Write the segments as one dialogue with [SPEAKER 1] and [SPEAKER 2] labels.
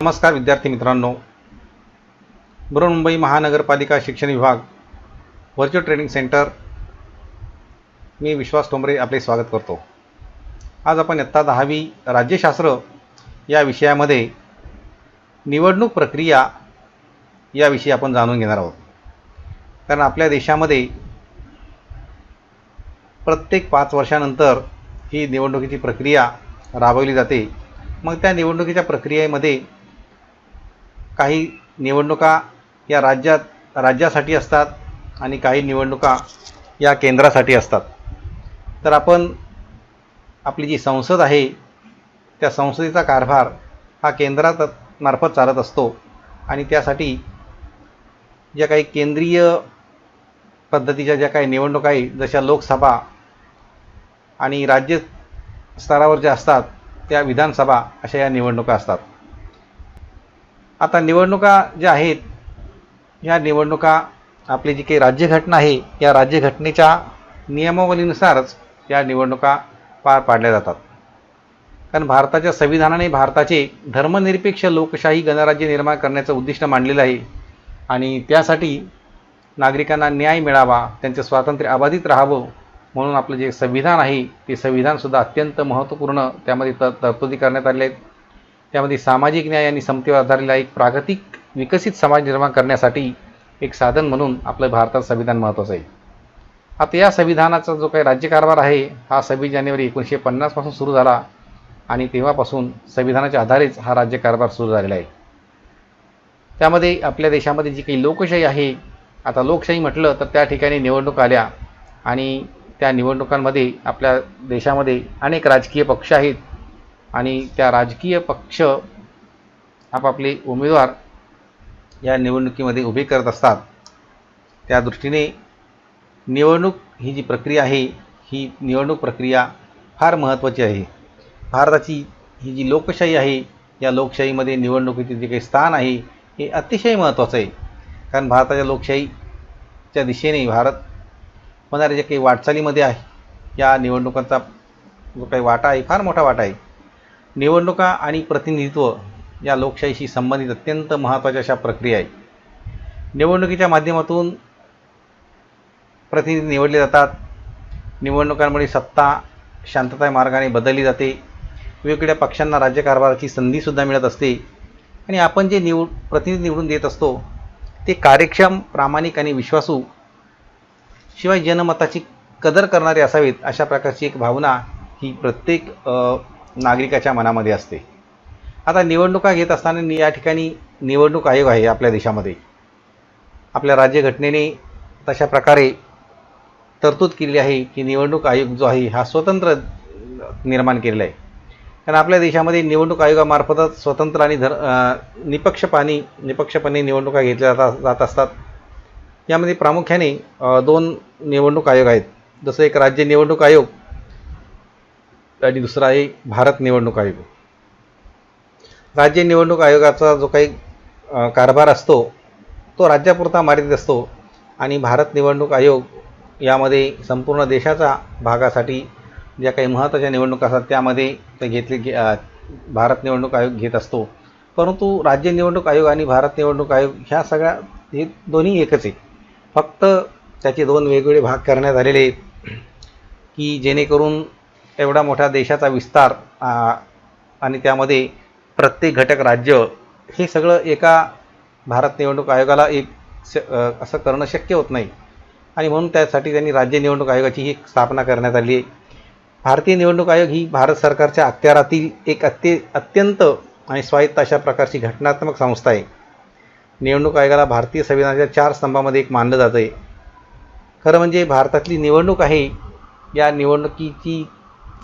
[SPEAKER 1] नमस्कार विद्यार्थी मित्रांनो, बृहन्मुंबई महानगरपालिका शिक्षण विभाग व्हर्च्युअल ट्रेनिंग सेंटर, मी विश्वास ठोंबरे आपले स्वागत करतो। आज आपण इयत्ता 10वी राज्यशास्त्र या विषयामध्ये निवडणूक प्रक्रिया या विषयी आपण जाणून घेणार आहोत। कारण आपल्या देशामध्ये प्रत्येक 5 वर्षानंतर ही निवडणुकीची प्रक्रिया राबवली जाते। मग त्या निवडणुकीच्या प्रक्रियेमध्ये काही निवडणुका या राज्यासाठी असतात आणि काही निवडणुका या केंद्रासाठी असतात। तर आपण आपली जी संसद आहे त्या संसदेचा कारभार हा केंद्रामार्फत चालत असतो आणि त्यासाठी ज्या काही केंद्रीय पद्धतीच्या ज्या काही निवडणुका आहे, जशा लोकसभा आणि राज्य स्तरावर ज्या असतात त्या विधानसभा, अशा या निवडणुका असतात। आता निवडणुका ज्या आहेत या निवडणुका आपली जी काही राज्यघटना आहे या राज्यघटनेच्या नियमावलीनुसारच या निवडणुका पार पाडल्या जातात। कारण भारताच्या संविधानाने भारताचे धर्मनिरपेक्ष लोकशाही गणराज्य निर्माण करण्याचं उद्दिष्ट मांडलेलं आहे आणि त्यासाठी नागरिकांना न्याय मिळावा, त्यांचे स्वातंत्र्य अबाधित राहावं म्हणून आपलं जे संविधान आहे ते संविधानसुद्धा अत्यंत महत्त्वपूर्ण त्यामध्ये तरतुदी करण्यात आलेल्या आहेत। त्यामध्ये सामाजिक न्याय आणि समतेवर आधारलेला एक प्रागतिक विकसित समाज निर्माण करण्यासाठी एक साधन म्हणून आपलं भारतात संविधान महत्त्वाचं आहे। आता या संविधानाचा जो काही राज्यकारभार आहे हा 26 जानेवारी 1950 पासून सुरू झाला आणि तेव्हापासून संविधानाच्या आधारेच हा राज्यकारभार सुरू झालेला आहे। त्यामध्ये आपल्या देशामध्ये जी काही लोकशाही आहे, आता लोकशाही म्हटलं तर त्या ठिकाणी निवडणूक आल्या आणि त्या निवडणुकांमध्ये आपल्या देशामध्ये अनेक राजकीय पक्ष आहेत आणि त्या राजकीय पक्ष आपापले उमेदवार या निवडणुकीमध्ये उभे करत असतात। त्या दृष्टीने निवडणूक ही जी प्रक्रिया आहे ही निवडणूक प्रक्रिया फार महत्त्वाची आहे। भारताची ही जी लोकशाही आहे या लोकशाहीमध्ये निवडणुकीचे जे काही स्थान आहे हे अतिशय महत्त्वाचं आहे। कारण भारताच्या लोकशाहीच्या दिशेने भारत होणाऱ्या जे काही वाटचालीमध्ये आहे या निवडणुकांचा जो काही वाटा आहे फार मोठा वाटा आहे। निवडणुका आणि प्रतिनिधित्व या लोकशाहीशी संबंधित अत्यंत महत्त्वाच्या अशा प्रक्रिया आहे। निवडणुकीच्या माध्यमातून प्रतिनिधी निवडले जातात। निवडणुकांमुळे सत्ता शांतता मार्गाने बदलली जाते। वेगवेगळ्या पक्षांना राज्यकारभाराची संधीसुद्धा मिळत असते आणि आपण जे प्रतिनिधी निवडून देत असतो ते कार्यक्षम, प्रामाणिक आणि विश्वासू, शिवाय जनमताची कदर करणारे असावेत, अशा प्रकारची एक भावना ही प्रत्येक नागरिकाच्या मनामध्ये असते। आता निवडणुका घेत असताना या ठिकाणी निवडणूक आयोग आहे आपल्या देशामध्ये। आपल्या राज्यघटनेने तशा प्रकारे तरतूद केली आहे की निवडणूक आयोग जो आहे हा स्वतंत्र निर्माण केलेला आहे। कारण आपल्या देशामध्ये निवडणूक आयोगामार्फतच स्वतंत्र आणि निपक्षपणे निवडणुका घेतल्या जात असतात। यामध्ये प्रामुख्याने 2 निवडणूक आयोग आहेत, जसं एक राज्य निवडणूक आयोग आणि दुसरा आहे भारत निवडणूक आयोग। राज्य निवडणूक आयोगाचा जो काही कारभार असतो तो राज्यापुरता मर्यादित असतो आणि भारत निवडणूक आयोग यामध्ये संपूर्ण देशाच्या भागासाठी ज्या काही महत्त्वाच्या निवडणुका असतात त्यामध्ये ते भारत निवडणूक आयोग घेत असतो। परंतु राज्य निवडणूक आयोग आणि भारत निवडणूक आयोग ह्या सगळ्या हे दोन्ही एकच आहे, फक्त त्याचे 2 वेगवेगळे भाग करण्यात आलेले आहेत की जेणेकरून एवढा मोठा देशाचा विस्तार आणि त्यामध्ये प्रत्येक घटक राज्य हे सगळं एका भारत निवडणूक आयोगाला असं करणं शक्य होत नाही आणि म्हणून त्यासाठी त्यांनी राज्य निवडणूक आयोगाची ही स्थापना करण्यात आली आहे। भारतीय निवडणूक आयोग ही भारत सरकारच्या अखत्यारातील एक अत्यंत आणि स्वायत्त अशा प्रकारची घटनात्मक संस्था आहे। निवडणूक आयोगाला भारतीय संविधानाच्या 4 स्तंभामध्ये एक मानलं जातं आहे। खरं म्हणजे भारतातली निवडणूक आहे या निवडणुकीची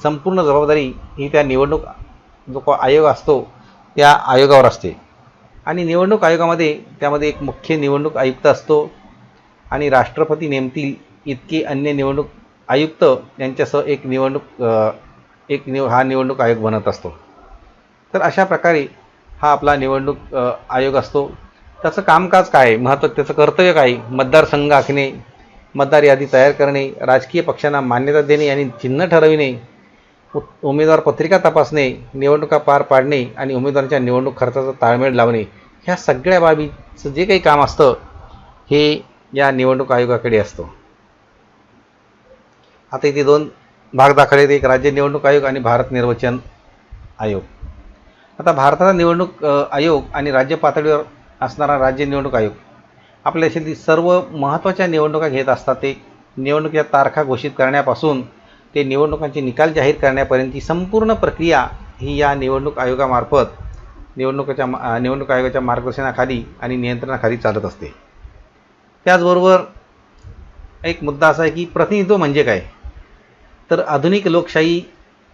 [SPEAKER 1] संपूर्ण जबाबदारी ही त्या निवडणूक जो आयोग असतो त्या आयोगावर असते आणि निवडणूक आयोगामध्ये त्यामध्ये एक मुख्य निवडणूक आयुक्त असतो आणि राष्ट्रपती नेमतील इतके अन्य निवडणूक आयुक्त यांच्यासह हा निवडणूक आयोग बनत असतो। तर अशा प्रकारे हा आपला निवडणूक आयोग असतो। त्याचं कामकाज काय आहे, त्याचं कर्तव्य काय, मतदारसंघ आखणे, मतदार यादी तयार करणे, राजकीय पक्षांना मान्यता देणे आणि चिन्ह ठरविणे उमेदवार पत्रिका तपासणे, निवडणुका पार पाडणे आणि उमेदवारांच्या निवडणूक खर्चाचा ताळमेळ लावणे, ह्या सगळ्या बाबीचं जे काही काम असतं हे या निवडणूक आयोगाकडे असतं. आता इथे दोन भाग दाखवले, एक राज्य निवडणूक आयोग आणि भारत निर्वाचन आयोग. आता भारताचा निवडणूक आयोग आणि राज्य पातळीवर असणारा राज्य निवडणूक आयोग आपल्या देशातील सर्व महत्त्वाच्या निवडणुका घेत असतात. ते निवडणुकीच्या तारखा घोषित करण्यापासून ते निवडणुकांचे निकाल जाहीर करण्यापर्यंतची संपूर्ण प्रक्रिया ही या निवडणूक आयोगामार्फत निवडणूक आयोगाच्या मार्गदर्शनाखाली आणि नियंत्रणाखाली चालत असते. त्याचबरोबर एक मुद्दा असा आहे की प्रतिनिधित्व म्हणजे काय, तर आधुनिक लोकशाही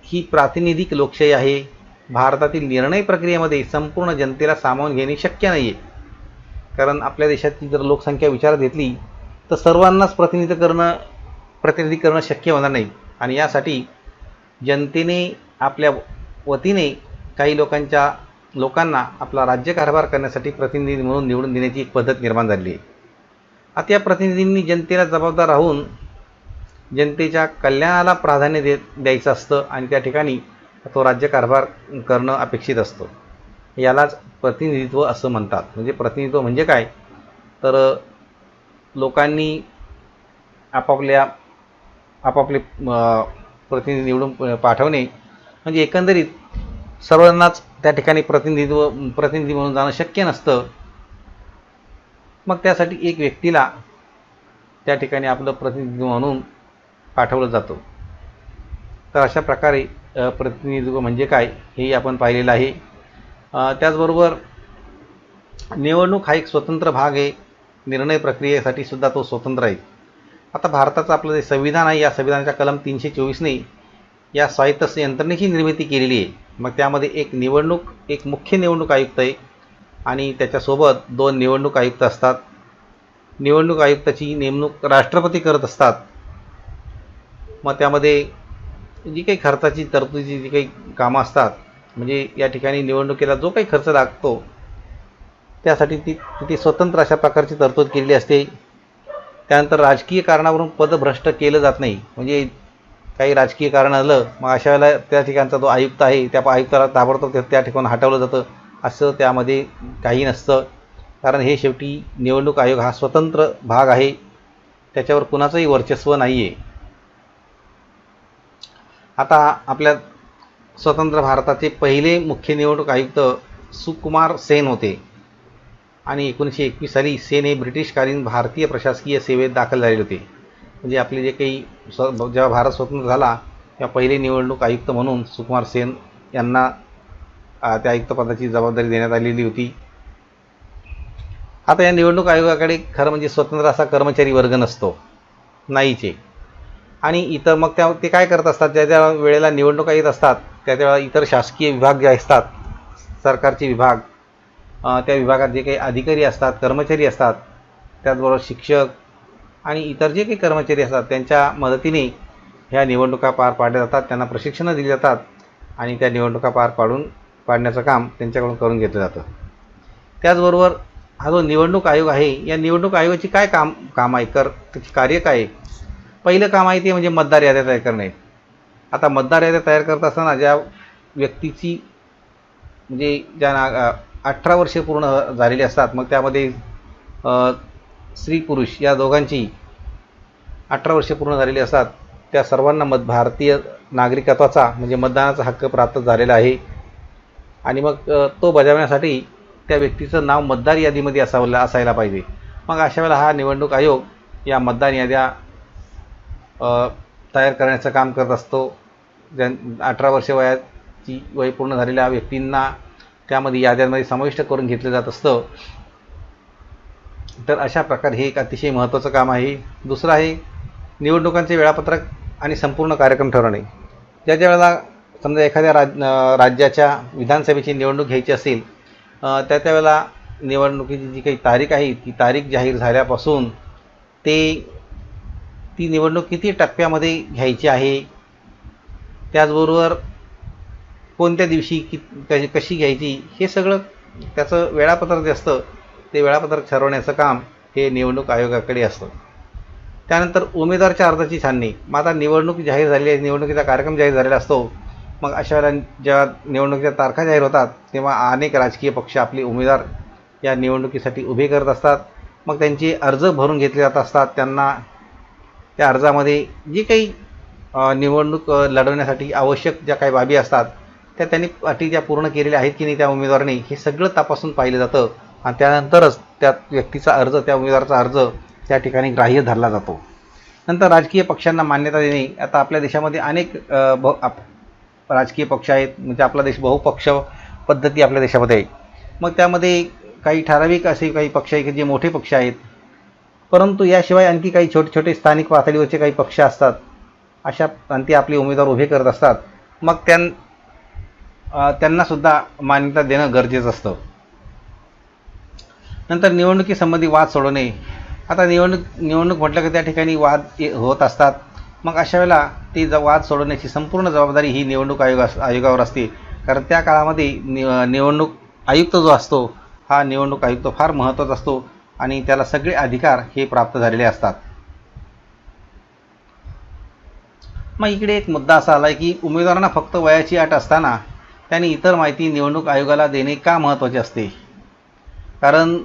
[SPEAKER 1] ही प्रातिनिधिक लोकशाही आहे. भारतातील निर्णय प्रक्रियेमध्ये संपूर्ण जनतेला सामावून घेणे शक्य नाही आहे, कारण आपल्या देशाची जर लोकसंख्या विचारात घेतली तर सर्वांनाच प्रतिनिधी करणं शक्य होणार नाही. आणि यासाठी जनतेने आपल्या वतीने काही लोकांना आपला राज्यकारभार करण्यासाठी प्रतिनिधी म्हणून निवडून देण्याची एक पद्धत निर्माण झाली आहे. आता या प्रतिनिधींनी जनतेला जबाबदार राहून जनतेच्या कल्याणाला प्राधान्य द्यायचं असतं आणि त्या ठिकाणी तो राज्यकारभार करणं अपेक्षित असतं. यालाच प्रतिनिधित्व असं म्हणतात. म्हणजे प्रतिनिधित्व म्हणजे काय, तर लोकांनी आपापले प्रतिनिधी निवडून पाठवणे, म्हणजे एकंदरीत सर्वांनाच त्या ठिकाणी प्रतिनिधी म्हणून जाणं शक्य नसतं. मग त्यासाठी एक व्यक्तीला त्या ठिकाणी आपलं प्रतिनिधी म्हणून पाठवलं जातं. तर अशा प्रकारे प्रतिनिधित्व म्हणजे काय हे आपण पाहिलेलं आहे. त्याचबरोबर निवडणूक हा एक स्वतंत्र भाग आहे. निर्णय प्रक्रियेसाठी सुद्धा तो स्वतंत्र आहे. आता भारताचं आपलं जे संविधान आहे, या संविधानाच्या कलम 324ने या स्वायत्त यंत्रणेची निर्मिती केलेली आहे. मग त्यामध्ये एक मुख्य निवडणूक आयुक्त आहे आणि त्याच्यासोबत 2 निवडणूक आयुक्त असतात. निवडणूक आयुक्ताची नेमणूक राष्ट्रपती करत असतात. मग त्यामध्ये जी काही खर्चाची तरतुदीची जी काही कामं असतात, म्हणजे या ठिकाणी निवडणुकीला जो काही खर्च लागतो त्यासाठी तिथे स्वतंत्र अशा प्रकारची तरतूद केलेली असते. त्यानंतर राजकीय कारणावरून पदभ्रष्ट केलं जात नाही. म्हणजे काही राजकीय कारण आलं मग अशा वेळेला त्या ठिकाणचा जो आयुक्त आहे त्या आयुक्ताला ताबडतोब त्या ठिकाणी हटवलं जातं, असं त्यामध्ये काही नसतं. कारण हे शेवटी निवडणूक आयोग हा स्वतंत्र भाग आहे, त्याच्यावर कुणाचंही वर्चस्व नाही आहे. आता आपल्या स्वतंत्र भारताचे पहिले मुख्य निवडणूक आयुक्त सुकुमार सेन होते आणि 1921 साली सेन हे ब्रिटिशकालीन भारतीय प्रशासकीय सेवेत दाखल झालेले होते. म्हणजे आपले जे काही जेव्हा भारत स्वतंत्र झाला तेव्हा पहिले निवडणूक आयुक्त म्हणून सुकुमार सेन यांना त्या आयुक्तपदाची जबाबदारी देण्यात आलेली होती. आता या निवडणूक आयोगाकडे खरं म्हणजे स्वतंत्र असा कर्मचारी वर्ग नसतो, नाहीचे. आणि इतर मग ते काय करत असतात, ज्या ज्या वेळेला निवडणुका येत असतात त्या त्यावेळेला इतर शासकीय विभाग जे असतात, सरकारचे विभाग, त्या विभागात जे काही अधिकारी असतात, कर्मचारी असतात, त्याचबरोबर शिक्षक आणि इतर जे काही कर्मचारी असतात त्यांच्या मदतीने ह्या निवडणुका पार पाडल्या जातात. त्यांना प्रशिक्षणं दिली जातात आणि त्या निवडणुका पाडण्याचं काम त्यांच्याकडून करून घेतलं जातं. त्याचबरोबर हा जो निवडणूक आयोग आहे, या निवडणूक आयोगाची काय काम आहे, त्याची कार्य काय आहे. पहिलं काम आहे ते म्हणजे मतदार याद्या तयार करणे. आता मतदार याद्या तयार करत असताना ज्या व्यक्तीची म्हणजे ज्या 18 वर्षे पूर्ण झालेली असतात, मग त्यामध्ये स्त्री पुरुष या दोघांची 18 वर्षे पूर्ण झालेली असतात, त्या सर्वांना भारतीय नागरिकत्वाचा म्हणजे मतदानाचा हक्क प्राप्त झालेला आहे. आणि मग तो बजावण्यासाठी त्या व्यक्तीचं नाव मतदार यादीमध्ये असायला पाहिजे. मग अशा वेळेला हा निवडणूक आयोग या मतदार याद्या तयार करण्याचं काम करत असतो. 18 वर्षे वय पूर्ण झालेल्या व्यक्तींना त्यामध्ये याद्यांमध्ये समाविष्ट करून घेतलं जात असतं. तर अशा प्रकारे हे एक अतिशय महत्त्वाचं काम आहे. दुसरं आहे निवडणुकांचे वेळापत्रक आणि संपूर्ण कार्यक्रम ठरवणे. ज्या वेळेला समजा एखाद्या राज्याच्या विधानसभेची निवडणूक घ्यायची असेल त्या वेळेला निवडणुकीची जी काही तारीख आहे ती तारीख जाहीर झाल्यापासून ती निवडणूक किती टप्प्यामध्ये घ्यायची आहे, त्याचबरोबर कोणत्या दिवशी कशी घ्यायची, हे सगळं त्याचं वेळापत्रक जे असतं ते वेळापत्रक ठरवण्याचं काम हे निवडणूक आयोगाकडे असतं. त्यानंतर उमेदवाराच्या अर्जाची छाननी. मग आता निवडणूक जाहीर झालेली आहे, निवडणुकीचा कार्यक्रम जाहीर झालेला असतो. मग अशा वेळेला जेव्हा निवडणुकीच्या तारखा जाहीर होतात तेव्हा अनेक राजकीय पक्ष आपले उमेदवार या निवडणुकीसाठी उभे करत असतात. मग त्यांचे अर्ज भरून घेतले जात असतात. त्यांना त्या अर्जामध्ये जी काही निवडणूक लढवण्यासाठी आवश्यक ज्या काही बाबी असतात त्या त्यांनी अटी ज्या पूर्ण केलेल्या आहेत की नाही त्या उमेदवाराने, हे सगळं तपासून पाहिलं जातं आणि त्यानंतरच त्या व्यक्तीचा अर्ज, त्या उमेदवाराचा अर्ज त्या ठिकाणी ग्राह्य धरला जातो. नंतर राजकीय पक्षांना मान्यता देणे. आता आपल्या देशामध्ये अनेक राजकीय पक्ष आहेत. म्हणजे आपला देश बहुपक्ष पद्धती आपल्या देशामध्ये आहे. मग त्यामध्ये काही ठराविक असे काही पक्ष आहेत की जे मोठे पक्ष आहेत, परंतु याशिवाय आणखी काही छोटे छोटे स्थानिक पातळीवरचे काही पक्ष असतात. अशा आणि ते आपले उमेदवार उभे करत असतात. मग त्यांनासुद्धा मान्यता देणं गरजेचं असतं. नंतर निवडणुकीसंबंधी वाद सोडवणे. आता निवडणूक म्हटलं की त्या ठिकाणी वाद होत असतात. मग अशा वेळेला ती वाद सोडवण्याची संपूर्ण जबाबदारी ही निवडणूक आयोगावर असते. कारण त्या काळामध्ये निवडणूक आयुक्त जो असतो हा निवडणूक आयुक्त फार महत्त्वाचा असतो आणि त्याला सगळे अधिकार हे प्राप्त झालेले असतात. मग इकडे एक मुद्दा असा आला की उमेदवारांना फक्त वयाची अट असताना त्यांनी इतर माहिती निवडणूक आयोगाला देणे का महत्त्वाचे असते. कारण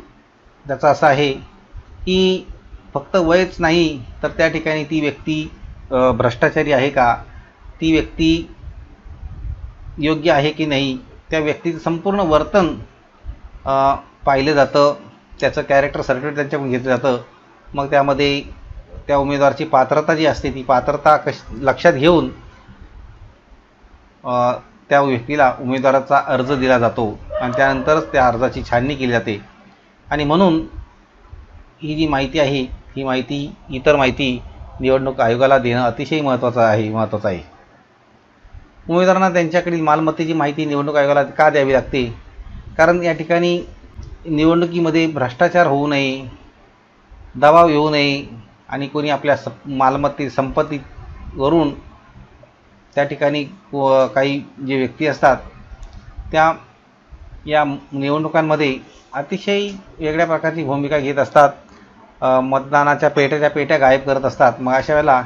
[SPEAKER 1] त्याचं असं आहे की फक्त वयच नाही तर त्या ठिकाणी ती व्यक्ती भ्रष्टाचारी आहे का, ती व्यक्ती योग्य आहे की नाही, त्या व्यक्तीचं संपूर्ण वर्तन पाहिलं जातं. त्याचं कॅरेक्टर सर्टिफिकेट त्यांच्याकडून घेतलं जातं. मग त्यामध्ये त्या उमेदवाराची पात्रता जी असते ती पात्रता लक्षात घेऊन त्या व्यक्तीला उमेदवाराचा अर्ज दिला जातो आणि त्यानंतरच त्या अर्जाची छाननी केली जाते. आणि म्हणून ही जी माहिती आहे ही माहिती, इतर माहिती निवडणूक आयोगाला देणं अतिशय महत्त्वाचं आहे. उमेदवारांना त्यांच्याकडील मालमत्तेची माहिती निवडणूक आयोगाला का द्यावी लागते. कारण या ठिकाणी निवडणुकीमध्ये भ्रष्टाचार होऊ नये, दबाव येऊ नये आणि कोणी आपल्या मालमत्ते संपत्तीवरून त्या ठिकाणी काही जे व्यक्ती असतात त्या या निवडणुकांमध्ये अतिशय वेगळ्या प्रकारची भूमिका घेत असतात. मतदानाच्या पेट्या गायब करत असतात. मग अशा वेळेला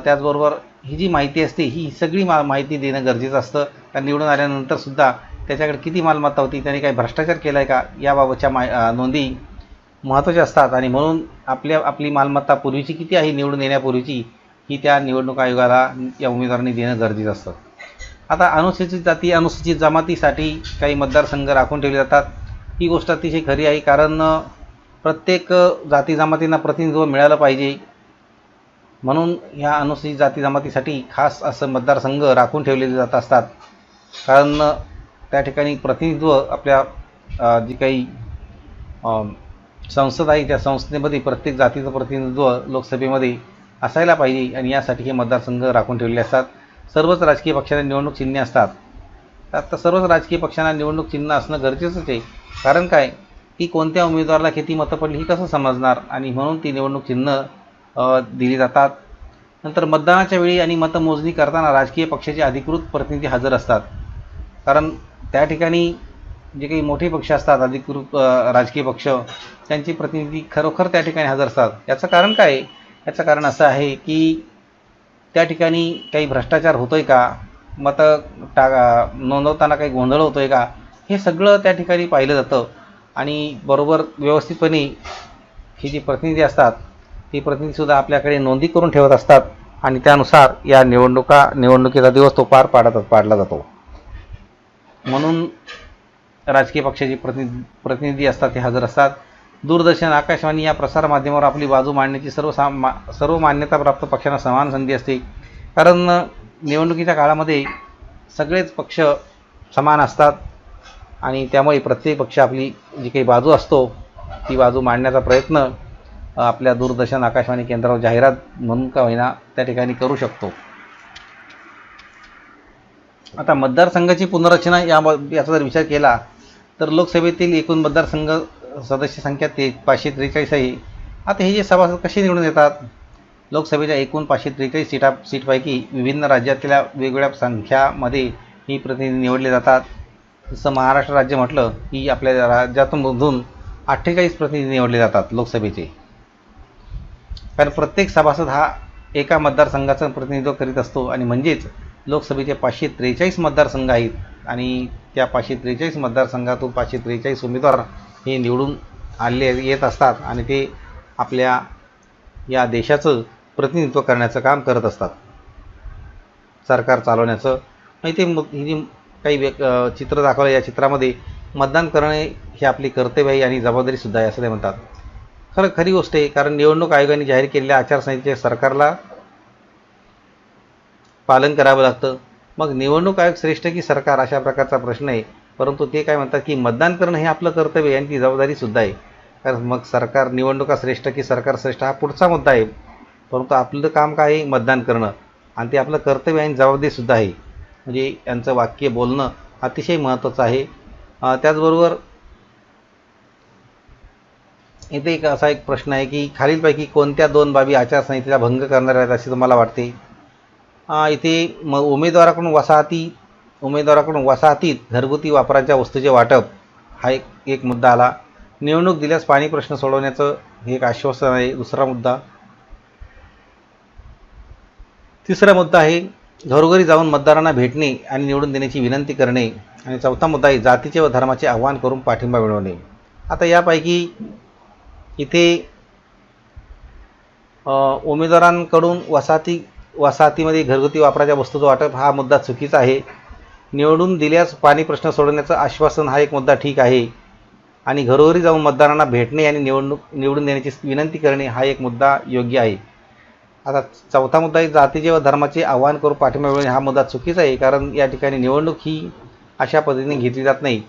[SPEAKER 1] त्याचबरोबर ही जी माहिती असते ही सगळी माहिती देणं गरजेचं असतं. कारण निवडून आल्यानंतरसुद्धा त्याच्याकडे किती मालमत्ता होती, त्याने काही भ्रष्टाचार केला आहे का, याबाबतच्या नोंदी महत्त्वाच्या असतात. आणि म्हणून आपली मालमत्ता पूर्वीची किती आहे निवडून येण्यापूर्वीची ही त्या निवडणूक आयोगाला या उमेदवारांनी देणं गरजेचं असतं. आता अनुसूचित जाती, अनुसूचित जमातीसाठी काही मतदारसंघ राखून ठेवले जातात. ही गोष्ट अतिशय खरी आहे. कारण प्रत्येक जाती जमातींना प्रतिनिधित्व मिळालं पाहिजे म्हणून ह्या अनुसूचित जाती जमातीसाठी खास असं मतदारसंघ राखून ठेवलेले जात असतात. कारण त्या ठिकाणी प्रतिनिधित्व आपल्या जी काही संसद आहे त्या संस्थेमध्ये प्रत्येक जातीचं प्रतिनिधित्व लोकसभेमध्ये असायला पाहिजे आणि यासाठी हे मतदारसंघ राखून ठेवलेले असतात. सर्वच राजकीय पक्षांना निवडणूक चिन्हे असतात. आता सर्वच राजकीय पक्षांना निवडणूक चिन्ह असणं गरजेचंच आहे. कारण काय की कोणत्या उमेदवाराला किती मतं पडली ही कसं समजणार आणि म्हणून ती निवडणूक चिन्ह दिली जातात. नंतर मतदानाच्या वेळी आणि मतमोजणी करताना राजकीय पक्षाचे अधिकृत प्रतिनिधी हजर असतात. कारण त्या ठिकाणी जे काही मोठे पक्ष असतात, अधिकृत राजकीय पक्ष, त्यांचे प्रतिनिधी खरोखर त्या ठिकाणी हजर असतात. याचं कारण काय आहे? याचं कारण असं आहे की त्या ठिकाणी काही भ्रष्टाचार होतो आहे का, नोंदवताना काही गोंधळ होतो आहे का, हे सगळं त्या ठिकाणी पाहिलं जातं. आणि बरोबर व्यवस्थितपणे ही जी प्रतिनिधी असतात ती प्रतिनिधीसुद्धा आपल्याकडे नोंदी करून ठेवत असतात आणि त्यानुसार या निवडणुकीचा दिवस तो पाडला जातो. म्हणून राजकीय पक्षाचे प्रतिनिधी असतात ते हजर असतात. दूरदर्शन, आकाशवाणी या प्रसारमाध्यमावर आपली बाजू मांडण्याची सर्व मान्यताप्राप्त पक्षांना समान संधी असते. कारण निवडणुकीच्या काळामध्ये सगळेच पक्ष समान असतात आणि त्यामुळे प्रत्येक पक्ष आपली जी काही बाजू असतो ती बाजू मांडण्याचा प्रयत्न आपल्या दूरदर्शन, आकाशवाणी केंद्रावर जाहिरात म्हणून का होईना त्या ठिकाणी करू शकतो. आता मतदारसंघाची पुनर्रचना याचा जर विचार केला तर लोकसभेतील एकूण मतदारसंघ सदस्य संख्या 543 आहे. आता हे जे सभासद कसे निवडून येतात? लोकसभेच्या एकूण 543 सीटपैकी विभिन्न राज्यातल्या वेगवेगळ्या संख्यामध्ये ही प्रतिनिधी निवडले जातात. जसं महाराष्ट्र राज्य म्हटलं की आपल्या राज्यातून 48 प्रतिनिधी निवडले जातात लोकसभेचे. कारण प्रत्येक सभासद हा एका मतदारसंघाचं प्रतिनिधित्व करीत असतो आणि म्हणजेच लोकसभेचे 543 मतदारसंघ आहेत आणि त्या 543 मतदारसंघातून 543 उमेदवार हे निवडून आले येत असतात आणि ते आपल्या या देशाचं प्रतिनिधित्व करण्याचं काम करत असतात, सरकार चालवण्याचं. इथे ही जी काही चित्र दाखवलं, या चित्रामध्ये मतदान करणे हे आपली कर्तव्य आहे आणि जबाबदारीसुद्धा आहे असं ते म्हणतात. खरी गोष्ट आहे, कारण निवडणूक आयोगाने जाहीर केलेल्या आचारसंहितेचे सरकारला पालन करावं लागतं. मग निवडणूक आयोग श्रेष्ठ की सरकार अशा प्रकारचा प्रश्न आहे, परंतु ते काय म्हणतात की मतदान करणं हे आपलं कर्तव्य आहे आणि ती जबाबदारीसुद्धा आहे. कारण मग सरकार निवडणुका श्रेष्ठ की सरकार श्रेष्ठ हा पुढचा मुद्दा आहे, परंतु आपलं काम काय आहे मतदान करणं आणि ते आपलं कर्तव्य आणि जबाबदारीसुद्धा आहे. म्हणजे यांचं वाक्य बोलणं अतिशय महत्त्वाचं आहे. त्याचबरोबर इथे असा एक प्रश्न आहे की खालीलपैकी कोणत्या 2 बाबी आचारसंहितेचा भंग करणाऱ्या आहेत असे तुम्हाला वाटते? इथे मग उमेदवाराकडून वसाहतीत घरगुती वापराच्या वस्तूचे वाटप हा एक मुद्दा आला. निवडणूक दिल्यास पाणी प्रश्न सोडवण्याचं हे एक आश्वासन आहे, दुसरा मुद्दा. तिसरा मुद्दा आहे घरोघरी जाऊन मतदारांना भेटणे आणि निवडून देण्याची विनंती करणे. आणि चौथा मुद्दा आहे जातीचे व धर्माचे आव्हान करून पाठिंबा मिळवणे. आता यापैकी इथे उमेदवारांकडून वसाहतीमध्ये घरगुती वापराच्या वस्तूचं वाटप हा मुद्दा चुकीचा आहे. निवडून दिल्यास पाणी प्रश्न सोडवण्याचं आश्वासन हा एक मुद्दा ठीक आहे आणि घरोघरी जाऊन मतदारांना भेटणे आणि निवडून देण्याची विनंती करणे हा एक मुद्दा योग्य आहे. आता चौथा मुद्दा आहे जातीचे व धर्माचे आव्हान करून पाठिंबा मिळवणे हा मुद्दा चुकीचा आहे, कारण या ठिकाणी निवडणूक ही अशा पद्धतीने घेतली जात नाही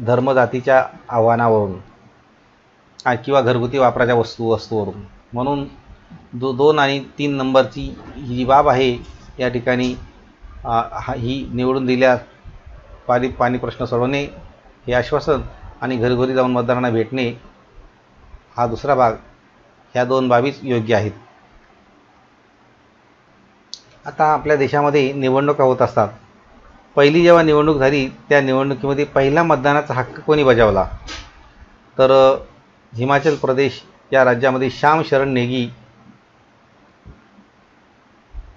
[SPEAKER 1] धर्म जातीच्या आव्हानावरून किंवा घरगुती वापराच्या वस्तूवरून. म्हणून 2 आणि 3 नंबरची ही जी बाब आहे या ठिकाणी ही निवडून दिल्यास पाणी प्रश्न सोडवणे हे आश्वासन आणि घरोघरी जाऊन मतदारांना भेटणे हा दुसरा भाग, ह्या 2 बाबीच योग्य आहेत. आता आपल्या देशामध्ये निवडणुका होत असतात. पहिली जेव्हा निवडणूक झाली त्या निवडणुकीमध्ये पहिला मतदानाचा हक्क कोणी बजावला? तर हिमाचल प्रदेश या राज्यामध्ये श्याम शरण नेगी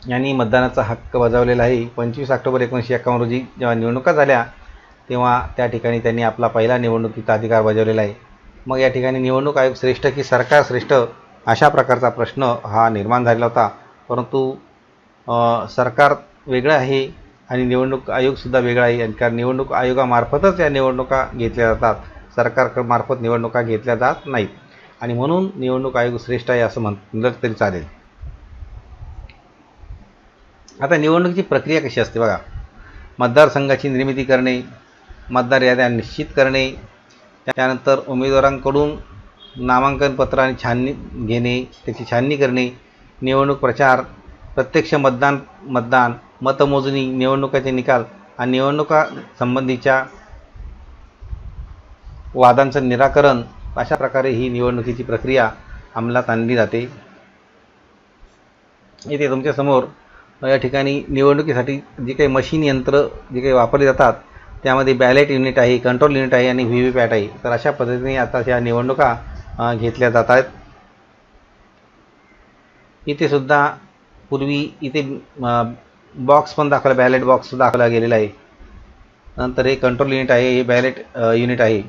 [SPEAKER 1] यांनी मतदानाचा हक्क बजावलेला आहे. 25 ऑक्टोबर 1951 रोजी जेव्हा निवडणुका झाल्या तेव्हा त्या ठिकाणी त्यांनी आपला पहिला निवडणुकीचा अधिकार बजावलेला आहे. मग या ठिकाणी निवडणूक आयोग श्रेष्ठ की सरकार श्रेष्ठ अशा प्रकारचा प्रश्न हा निर्माण झालेला होता, परंतु सरकार वेगळं आहे आणि निवडणूक आयोगसुद्धा वेगळा आहे. आणि कारण निवडणूक आयोगामार्फतच या निवडणुका घेतल्या जातात, सरकारमार्फत निवडणुका घेतल्या जात नाहीत आणि म्हणून निवडणूक आयोग श्रेष्ठ आहे असं म्हटलं तरी चालेल. आता निवडणुकीची प्रक्रिया कशी असते बघा. मतदारसंघाची निर्मिती करणे, मतदार याद्या निश्चित करणे, त्यानंतर उमेदवारांकडून नामांकन पत्र आणि छाननी घेणे, त्याची छाननी करणे, निवडणूक प्रचार, प्रत्यक्ष मतदान, मतमोजणी, निवडणुकाचे निकाल आणि निवडणुका संबंधीच्या वादांचं निराकरण, अशा प्रकारे ही निवडणुकीची प्रक्रिया अंमलात आणली जाते. इथे तुमच्यासमोर या ठिकाणी निवडणुकीसाठी जे काही मशीन यंत्र जे काही वापरले जातात त्यामध्ये बॅलेट युनिट आहे, कंट्रोल युनिट आहे आणि व्हीव्हीपॅट आहे. तर अशा पद्धतीने आता या निवडणुका घेतल्या जात आहेत. इथे सुद्धा पूर्वी इथे बॉक्स पण दाखवला, बॅलेट बॉक्स दाखवला गेलेला आहे. नंतर हे कंट्रोल युनिट आहे, हे बॅलेट युनिट आहे.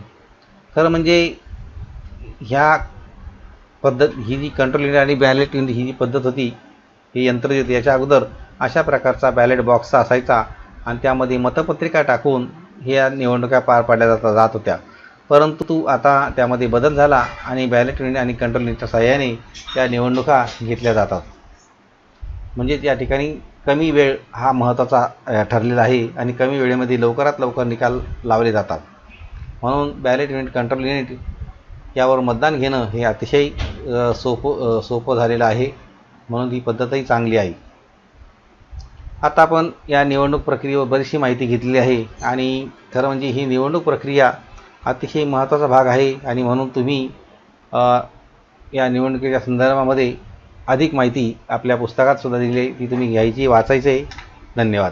[SPEAKER 1] खरं म्हणजे ह्या ही जी कंट्रोल युनिट आणि बॅलेट युनिट ही जी पद्धत होती, ही यंत्र होती, याच्या अगोदर अशा प्रकारचा बॅलेट बॉक्स असायचा आणि त्यामध्ये मतपत्रिका टाकून ह्या निवडणुका पार पाडल्या जात होत्या. परंतु आता त्यामध्ये बदल झाला आणि बॅलेट युनिट आणि कंट्रोल युनिटच्या सहाय्याने त्या निवडणुका घेतल्या जातात. म्हणजे या ठिकाणी कमी वेळ हा महत्त्वाचा ठरलेला आहे आणि कमी वेळेमध्ये लवकरात लवकर निकाल लावले जातात. म्हणून बॅलेट युनिट, कंट्रोल युनिट यावर मतदान घेणं हे अतिशय सोपं झालेलं आहे. म्हणून ही पद्धतही चांगली आहे. आता आपण या निवडणूक प्रक्रियेवर बरीचशी माहिती घेतलेली आहे आणि खरं म्हणजे ही निवडणूक प्रक्रिया अतिशय महत्त्वाचा भाग आहे आणि म्हणून तुम्ही या निवडणुकीच्या संदर्भामध्ये अधिक माहिती आपल्या पुस्तकात सुद्धा दिली आहे, ती तुम्ही घ्यायची, वाचायची. धन्यवाद.